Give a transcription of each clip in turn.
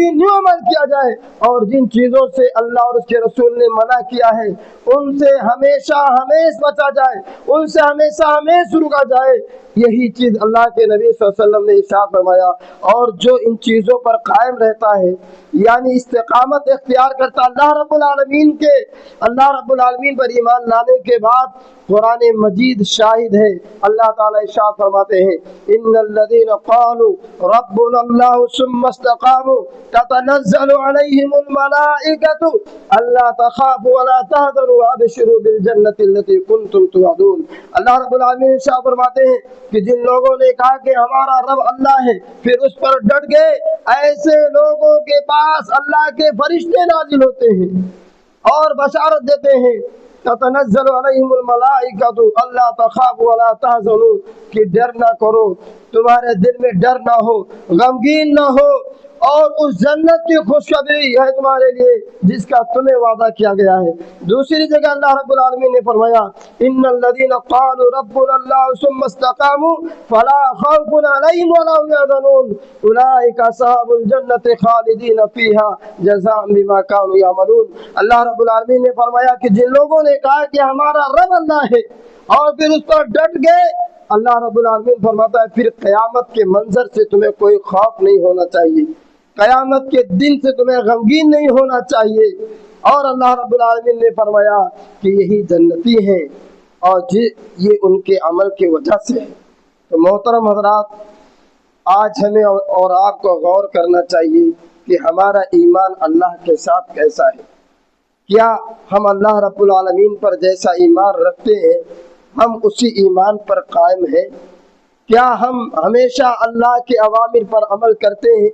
Continue عمل کیا جائے، اور جن چیزوں سے اللہ اور اس کے رسول نے منع کیا ہے ان سے ہمیشہ ہمیشہ بچا جائے، ان سے ہمیشہ ہمیشہ رکا جائے۔ یہی چیز اللہ کے نبی صلی اللہ علیہ وسلم نے ارشاد فرمایا۔ اور جو ان چیزوں پر قائم رہتا ہے، یعنی استقامت اختیار کرتا اللہ رب العالمین پر ایمان لانے کے بعد، قرآن مجید شاہد ہے۔ اللہ تعالیٰ ارشاد فرماتے ہیں ان الذین قالوا ربنا اللہ ثم استقاموا تتنزل علیہم الملائکۃ الا تخافوا ولا تحزنوا وابشروا بالجنۃ التي کنتم توعدون۔ اللہ رب العالمین ارشاد فرماتے ہیں کہ جن لوگوں نے کہا کہ ہمارا رب اللہ ہے، پھر اس پر ڈٹ گئے، ایسے لوگوں کے پاس اللہ کے فرشتے نازل ہوتے ہیں اور بشارت دیتے ہیں، تتنزل علیہم الملائکۃ الا تخافوا ولا تحزنوا، کہ ڈر نہ کرو، تمہارے دل میں ڈر نہ ہو، غمگین نہ ہو، اور اس جنت کی خوشخبری ہے تمہارے لیے جس کا تمہیں وعدہ کیا گیا ہے۔ دوسری جگہ اللہ رب العالمین نے فرمایا ان الذین قالوا ربنا اللہ ثم استقاموا فلا خوف علیہم ولا هم يحزنون اولئک اصحاب الجنۃ خالدین فیہا جزاء بما كانوا یعملون۔ اللہ رب العالمین نے فرمایا کہ جن لوگوں نے کہا کہ ہمارا رب اللہ ہے اور پھر اس پر ڈٹ گئے، اللہ رب العالمین فرماتا ہے پھر قیامت کے منظر سے تمہیں کوئی خوف نہیں ہونا چاہیے، قیامت کے دن سے تمہیں غمگین نہیں ہونا چاہیے۔ اور اللہ رب العالمین نے فرمایا کہ یہی جنتی ہیں اور یہ ان کے عمل کی وجہ سے ہے۔ تو محترم حضرات، آج ہمیں اور آپ کو غور کرنا چاہیے کہ ہمارا ایمان اللہ کے ساتھ کیسا ہے۔ کیا ہم اللہ رب العالمین پر جیسا ایمان رکھتے ہیں ہم اسی ایمان پر قائم ہیں؟ کیا ہم ہمیشہ اللہ کے اوامر پر عمل کرتے ہیں،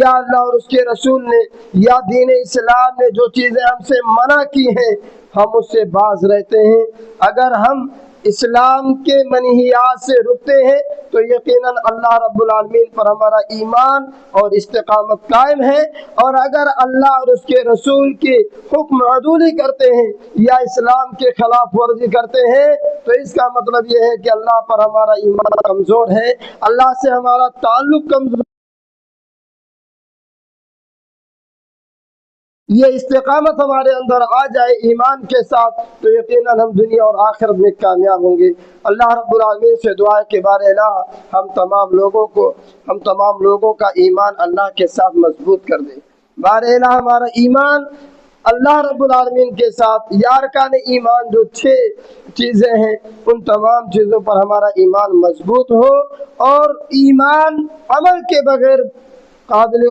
یا اللہ اور اس کے رسول نے یا دین اسلام نے جو چیزیں ہم سے منع کی ہیں ہم اس سے باز رہتے ہیں؟ اگر ہم اسلام کے منہیات سے رکتے ہیں تو یقیناً اللہ رب العالمین پر ہمارا ایمان اور استقامت قائم ہے، اور اگر اللہ اور اس کے رسول کی حکم عدولی کرتے ہیں یا اسلام کے خلاف ورزی کرتے ہیں تو اس کا مطلب یہ ہے کہ اللہ پر ہمارا ایمان کمزور ہے، اللہ سے ہمارا تعلق کمزور۔ یہ استقامت ہمارے اندر آ جائے ایمان کے ساتھ تو یقیناً ہم دنیا اور آخرت میں کامیاب ہوں گے۔ اللہ رب العالمین سے دعا ہے کہ بار الہ ہم تمام لوگوں کا ایمان اللہ کے ساتھ مضبوط کر دے۔ بار الہ ہمارا ایمان اللہ رب العالمین کے ساتھ، یارکان ایمان جو 6 چیزیں ہیں ان تمام چیزوں پر ہمارا ایمان مضبوط ہو، اور ایمان عمل کے بغیر قابل